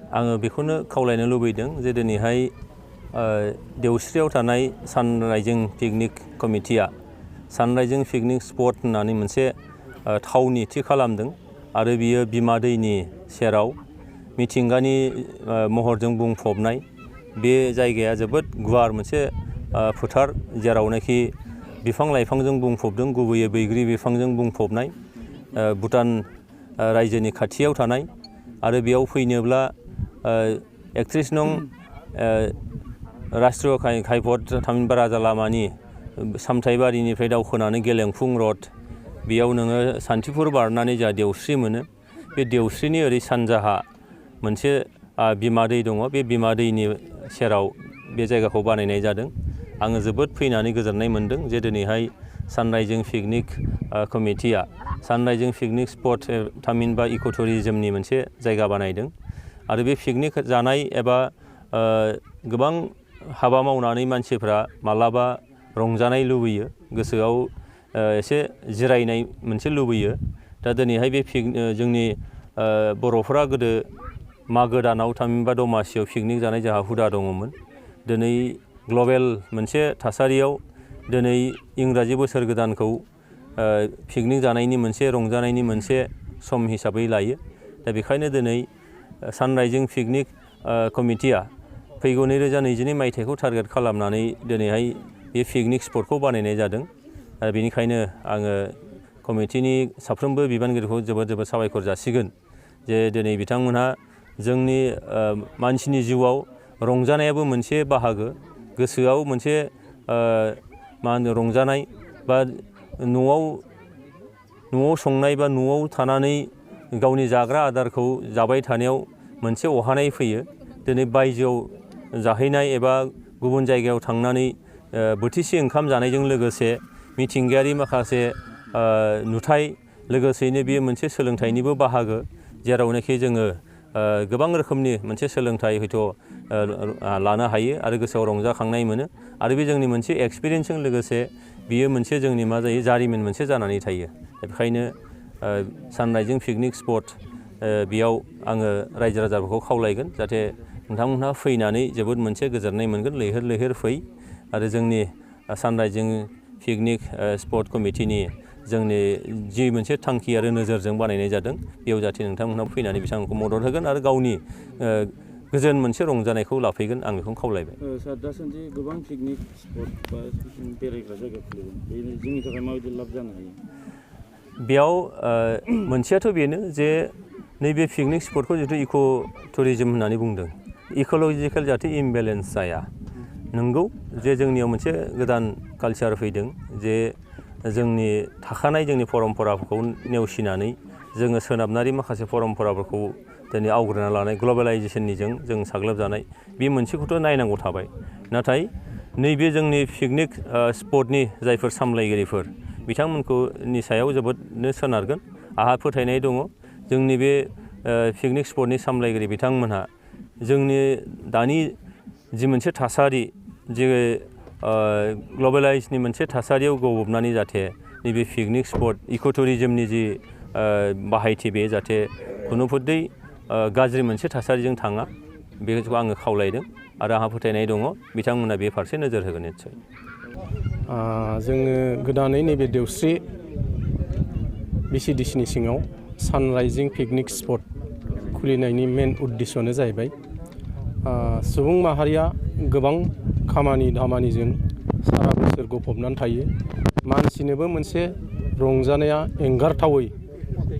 आङो बेखौनो खावलायनो लुबैदों जे दिनैहाय देवस्रियाव थानाय सानराइजिं पिकनिक कमिटिया सानराइजिं पिकनिक स्पट होननानै मोनसे थावनि थि खालामदों आरो बियो बिमा दैनि सेराव मिथिंगानि महरजों बुंफबनाय बे जायगाया जोबोद गुवार मोनसे फोथार जेरावनाखि बिफां लाइफांजों बुंफबदों गुबैयै बैग्रि बिफांजों बुंफबनाय भुटान रायजोनि खाथियाव थानाय आरो बेयाव फैनोब्ला 31 नं राष्ट्रीय घाइपथ थामहिनबा राजा लामानि सामथाइबारिनिफ्राय दावखोनानै गेलेंफुं रड बेयाव नोङो सान्थिफुर बारनानै जा देवस्रि मोनो बे देवस्रिनि ओरै सानजाहा मोनसे बिमा दै दङ बे बिमा दैनि सेराव बे जायगाखौ बानायनाय जादों आङो जोबोद फैनानै गोजोननाय मोन्दों जे दिनैहाय सानराइजिं पिकनिक कमिटिया सानराइजिं पिकनिक स्पट थामहिनबा इक' टुरिजमनि मोनसे जायगा बानायदों आरो बे पिकनिक जानाय एबा गोबां हाबा मावनानै मानसिफ्रा मालाबा रंजानाय लुबैयो गोसोआव एसे जिरायनाय मोनसे लुबैयो दा दिनैहाय बे जोंनि बर'फोरा गोदो मागो दानाव थामहिनबा दमासियाव पिकनिक जानाय जोंहा हुदा दङमोन दिनै ग्लबेल मोनसे थासारियाव दिनै इंराजि बोसोर गोदानखौ पिकनिक जानायनि मोनसे रंजानायनि मोनसे सम हिसाबै लायो दा बेखायनो दिनै सानराइजिं पिकनिक कमिटिया फैगौ 2022 मायथाइखौ टारगेट खालामनानै दिनैहाय बे पिकनिक स्पटखौ बानायनाय जादों आरो बेनिखायनो आङो कमिटिनि साफ्रोमबो बिबानगिरिखौ जोबोद साबायखर जासिगोन जे दिनै बिथांमोनहा जोंनि मानसिनि जिउआव रंजानायाबो मोनसे बाहागो गोसोआव मोनसे मा होनो रंजानाय बा न'आव संनाय बा न'आव थानानै गावनि जाग्रा आदारखौ जाबाय थानायाव मोनसे अहानाय फैयो दिनै बायजोआव जाहैनाय एबा गुबुन जायगायाव थांनानै बोथिसे ओंखाम जानायजों लोगोसे मिथिंगायारि माखासे नुथाय लोगोसेयैनो बेयो मोनसे सोलोंथाइनिबो बाहागो जेरावनाखि जोङो गोबां रोखोमनि मोनसे सोलोंथाइ हयथ' लानो हायो आरो गोसोआव रंजाखांनाय मोनो आरो बे जोंनि मोनसे एक्सपिरियेन्सजों लोगोसे बियो मोनसे जोंनि मा जायो जारिमिन मोनसे जानानै थायो बेखायनो सानराइजिं पिकनिक स्पट बेयाव आङो रायजो राजाफोरखौ खावलायगोन जाहाथे नोंथांमोनहा फैनानै जोबोद मोनसे गोजोननाय मोनगोन लैहोर फै आरो जोंनि सानराइजिं पिकनिक स्पट कमिटिनि जोंनि जि मोनसे थांखि आरो नोजोरजों बानायनाय जादों बेयाव जाहाथे नोंथांमोनहा फैनानै बिथांमोनखौ मदद होगोन आरो गावनि गोजोन मोनसे रंजानायखौ लाफैगोन आं बेखौनो खावलायबाय सार दासान्दि गोबां पिकनिक स्पट बा बेरायग्रा जायगा खुलिदों बे जोंनि थाखाय माबायदि लाब जानो हायो बेयाव मोनसेयाथ' बेनो जे नैबे पिकनिक स्पटखौ जिथु इक' टुरिजम होननानै बुंदों इक'लजिकेल जाहाथे इमबेलेन्स जाया नंगौ जे जोंनियाव मोनसे गोदान कालचार फैदों जे जोंनि थाखानाय जोंनि परम्पराफोरखौ नेवसिनानै जोङो सोनाबारि माखासे परम्पराफोरखौ दिनै आवग्रिना लानाय ग्लबेलाइजेसननिजों जों साग्लोबजानाय बे मोनसेखौथ' नायनांगौ थाबाय नाथाय नैबे जोंनि पिकनिक स्पटनि जायफोर सामलायगिरिफोर बिथांमोननि सायाव जोबोदनो सोनारगोन आंहा फोथायनाय दङ जोंनि बे पिकनिक स्पटनि सामलायगिरि बिथांमोनहा जोंनि दानि जि मोनसे थासारि जे ग्लबेलाइजनि मोनसे थासारियाव गबबनानै जाहाथे नैबे पिकनिक स्पट इक' टुरिजमनि जि बाहायथि बे जाहाथे खुनुपध्यै गाज्रि मोनसे थासारिजों थाङा बेखौ आङो खावलायदों आरो आंहा फोथायनाय दङ बिथांमोना बे फारसे नोजोर होगोन निस्सय जोङो गोदानै नैबे देवस्रि BCDCनि सिङाव सानराइजिं पिकनिक स्पट खुलिनायनि मेन उद्देश्यआनो जाहैबाय सुबुं माहारिया गोबां खामानि दामानिजों सारा बोसोर गफबनानै थायो मानसिनोबो मोनसे रंजानाया एंगारथावै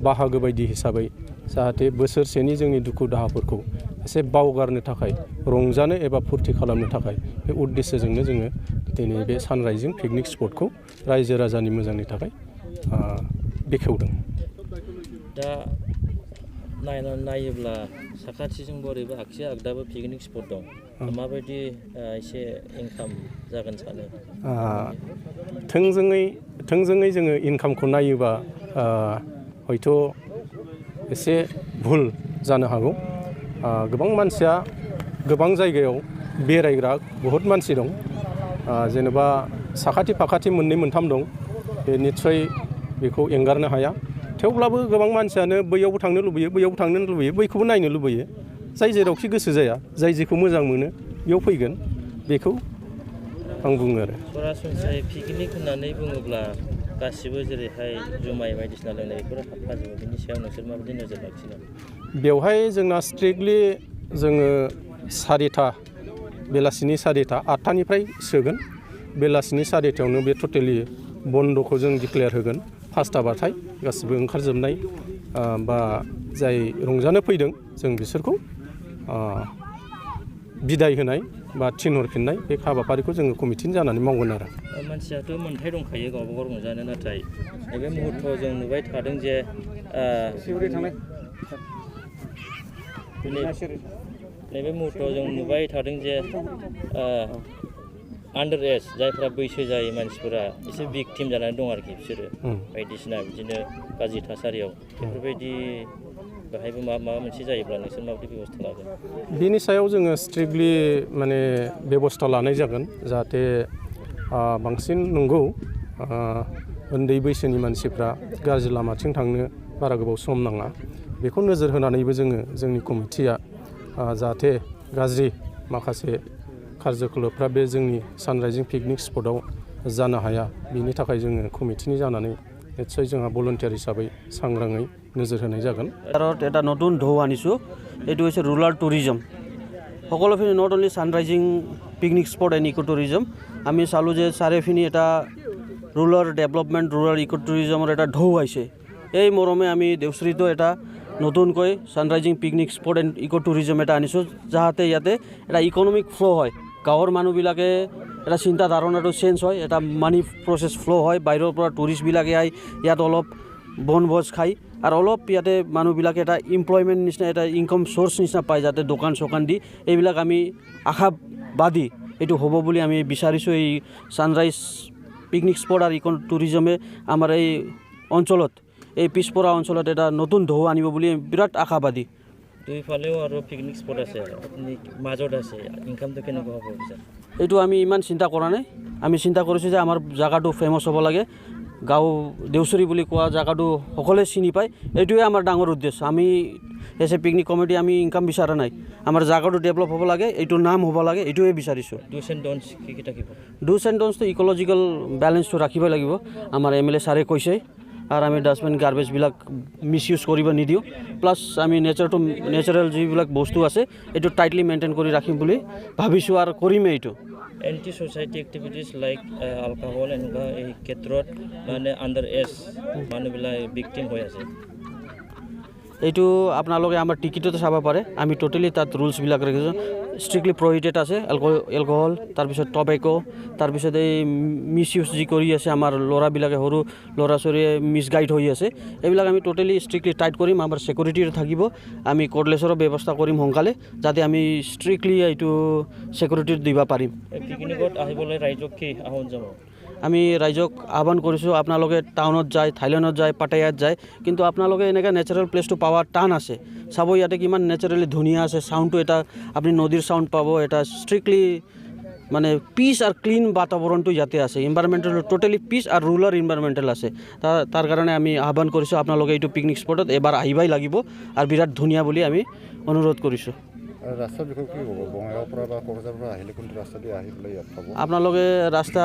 बाहागो बायदि हिसाबै जाहाथे बोसोरसेनि जोंनि दुखु दाहाफोरखौ एसे बावगारनो थाखाय रंजानो एबा फुरथि खालामनो थाखाय बे उद्देश्यजोंनो जोङो दिनै बे सानराइजिं पिकनिक स्पटखौ रायजो राजानि मोजांनि थाखाय बेखेवदों दा नायोब्ला साखाथिजों ओरैबो आगसि आगदाबो पिकनिक स्पट दं माबायदि एसे इनकाम जागोन सानो थोंजोङै जोङो इनकामखौ नायोबा हयथ' एसे भुल जानो हागौ गोबां मानसिया गोबां जायगायाव बेरायग्रा बहुत मानसि दं जेनेबा साखाथि फाखाथि मोननै मोनथाम दं बे निस्सय बेखौ एंगारनो हाया थेवब्लाबो गोबां मानसियानो बैयावबो थांनो लुबैयो बैयावबो थांनो लुबैयो बैखौबो नायनो लुबैयो जाय जेरावखि गोसो जाया जाय जेखौ मोजां मोनो बेयाव फैगोन बेखौ आं बुङो आरो सरासनस्रायै पिकनिक होननानै बुङोब्ला गासिबो जेरैहाय जुमाय बायदिसिना लोंनाय बेफोरो हाबफाजोबो बिनि सायाव नोंसोर माबायदि नोजोर लाखिनो बेवहाय जोंना स्ट्रिक्टलि जोङो बेलासिनि 4टा 8टानिफ्राय सोगोन बेलासिनि 4टायावनो बे टटेलि बन्द'खौ जों डिक्लेयार होगोन 5टाबाथाय गासिबो ओंखारजोबनाय बा जाय रंजानो फैदों जों बिसोरखौ बिदाय होनाय बा थिनहरफिननाय बे हाबाफारिखौ जोङो कमिटिनि जानानै मावगोन आरो मानसियाथ' मोन्थाय दंखायो गावबा गाव रंजानो नाथाय नैबे मुहुर्तआव जों नुबाय थादों जे नैबे मुहुर्तआव जों नुबाय थादों जे आन्डार एज जायफ्रा बैसो जायै मानसिफोरा एसे भिक्टिम जानानै दं आरोखि बिसोरो बायदिसिना बिदिनो गाज्रि थासारियाव बेफोरबायदि बेहायबो माबा मोनसे जायोब्ला नोंसोर माबायदि बेबस्था लागोन बिनि सायाव जोङो स्ट्रिक्टलि माने बेबस्था लानाय जागोन जाहाथे बांसिन नंगौ उन्दै बैसोनि मानसिफ्रा गाज्रि लामाथिं थांनो बारा गोबाव सम नाङा बेखौ नोजोर होनानैबो जोंनि कमिटिया जाहाथे गाज्रि माखासे खारजोखोलोबफ्रा बे जोंनि सानराइजिं पिकनिक स्पटआव जानो हाया बिनि थाखाय जोङो कमिटिनि जानानै निश्चय जोंहा भलन्टियार हिसाबै सांग्राङै नोजोर होनाय जागोन এটা নতুন ঢৌ আনিছোঁ এইটো হৈছে ৰুৰাল টুৰিজম সকলোখিনি not only sunrising picnic spot and eco' tourism আমি চালোঁ যে চাৰিওপিনে এটা ৰুৰাল ডেভেলপমেণ্ট ৰুৰাল ইক' টুৰিজমৰ এটা ঢৌ আহিছে এই মৰমে আমি দেওশ্ৰীতো এটা নতুনকৈ sunrising picnic spot and eco' tourism এটা আনিছোঁ যাতে ইয়াতে এটা ইকনমিক ফ্ল' হয় গাঁৱৰ মানুহবিলাকে এটা চিন্তা ধাৰণাটো চেঞ্জ হয় এটা মানি প্ৰচেছ ফ্ল' হয় বাহিৰৰ পৰা টুৰিষ্টবিলাকে আহি ইয়াত অলপ বনভোজ খায় আৰু অলপ ইয়াতে মানুহবিলাকে এটা এমপ্লয়মেণ্ট নিচিনা এটা ইনকাম চ'ৰ্চ নিচিনা পায় যাতে দোকান চোকান দি এইবিলাক আমি আশাবাদী এইটো হ'ব বুলি আমি বিচাৰিছোঁ এই ছানৰাইজ পিকনিক স্পট আৰু ইক' টুৰিজমে আমাৰ এই অঞ্চলত এই পিছপৰা অঞ্চলত এটা নতুন ঢৌ আনিব বুলি বিৰাট আশাবাদী দুইফালেও আৰু পিকনিক স্পট আছে আপুনি মাজত আছে ইনকামটো কেনেকুৱা হ'ব বিচাৰে এইটো আমি ইমান চিন্তা কৰা নাই আমি চিন্তা কৰিছোঁ যে আমাৰ জাগাটো ফেমাছ হ'ব লাগে গাঁও দেওচৰী বুলি কোৱা জাগাটো সকলোৱে চিনি পায় এইটোৱে আমাৰ ডাঙৰ উদ্দেশ্য আমি এজ এ পিকনিক কমিটি আমি ইনকাম বিচৰা নাই আমাৰ জাগাটো ডেভেলপ হ'ব লাগে এইটোৰ নাম হ'ব লাগে এইটোৱে বিচাৰিছোঁ ডুজ এণ্ড ডনছ কি থাকিব ডুজ এণ্ড ডনছটো ইক'লজিকেল বেলেঞ্চটো ৰাখিব লাগিব আমাৰ MLA ছাৰে কৈছে আৰু আমি ডাষ্টবিন গাৰ্বেজবিলাক মিছ ইউজ কৰিব নিদিওঁ প্লাছ আমি নেচাৰেল যিবিলাক বস্তু আছে এইটো টাইটলি মেইনটেইন কৰি ৰাখিম বুলি ভাবিছোঁ আৰু কৰিমেই এইটো anti society activities like alcohol এনেকুৱা এই ক্ষেত্ৰত মানে আণ্ডাৰ এজ মানুহবিলাক ভিক্টিম হৈ আছে এইটো আপোনালোকে আমাৰ টিকেটতে চাব পাৰে আমি টোটেলি তাত ৰুলছবিলাক ৰাখিছোঁ ষ্ট্ৰিক্টলি প্ৰহিবিটেড আছে এলকহল তাৰপিছত টবেকো তাৰপিছত এই মিছ ইউজ যি কৰি আছে আমাৰ ল'ৰাবিলাকে সৰু ল'ৰা ছোৱালীয়ে মিছগাইড হৈ আছে এইবিলাক আমি টোটেলি ষ্ট্ৰিক্টলি টাইট কৰিম আমাৰ ছিকিউৰিটিৰ থাকিব আমি কৰ্ডলেছৰো ব্যৱস্থা কৰিম সোনকালে যাতে আমি ষ্ট্ৰিক্টলি এইটো ছিকিউৰিটিত দিব পাৰিম পিকনিকত আহিবলৈ ৰাইজক কি আহ্বান জনাব আমি ৰাইজক আহ্বান কৰিছোঁ আপোনালোকে টাউনত যায় থাইলেণ্ডত যায় পাটায়াত যায় কিন্তু আপোনালোকে এনেকৈ নেচাৰেল প্লেচটো পোৱা টান আছে চাব ইয়াতে কিমান নেচাৰেলি ধুনীয়া আছে চাউণ্ডটো এটা আপুনি নদীৰ চাউণ্ড পাব এটা ষ্ট্ৰিক্টলি মানে পিচ আৰু ক্লিন বাতাবৰণটো ইয়াতে আছে ইনভাইৰমেণ্টেল টোটেলি পিচ আৰু ৰুৰাল ইনভাইৰমেণ্টেল আছে তাৰ কাৰণে আমি আহ্বান কৰিছোঁ আপোনালোকে এইটো পিকনিক স্পটত এবাৰ আহিবই লাগিব আৰু বিৰাট ধুনীয়া বুলি আমি অনুৰোধ কৰিছোঁ ৰাস্তাৰ বিষয়ে কি হ'ব বঙাইগাঁৱৰ পৰা বা কোকৰাঝাৰৰ পৰা আহিলে কোনটো ৰাস্তা দি আহি পেলাই ইয়াত পাব আপোনালোকে ৰাস্তা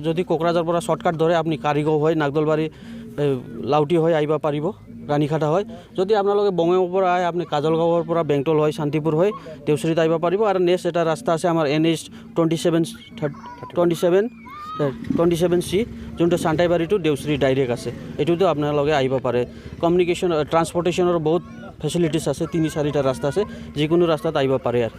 যদি কোকৰাঝাৰৰ পৰা শ্বৰ্টকাট ধৰে আপুনি কাৰিগাঁও হয় নাগদলবাৰী লাউটি হৈ আহিব পাৰিব ৰাণীখাটা হয় যদি আপোনালোকে বঙাইগাঁৱৰ পৰা আহে আপুনি কাজলগাঁৱৰ পৰা বেংটল হয় শান্তিপুৰ হৈ দেওচৰীত আহিব পাৰিব আৰু নেক্সট এটা ৰাস্তা আছে আমাৰ NH 27C যোনটো চান্তাইবাৰী টু দেওচৰী ডাইৰেক্ট আছে এইটোতো আপোনালোকে আহিব পাৰে কমিউনিকেশ্যন ট্ৰান্সপৰ্টেশ্যনৰ বহুত ফেচিলিটিছ আছে 3-4টা ৰাস্তা আছে যিকোনো ৰাস্তাত আহিব পাৰে আৰু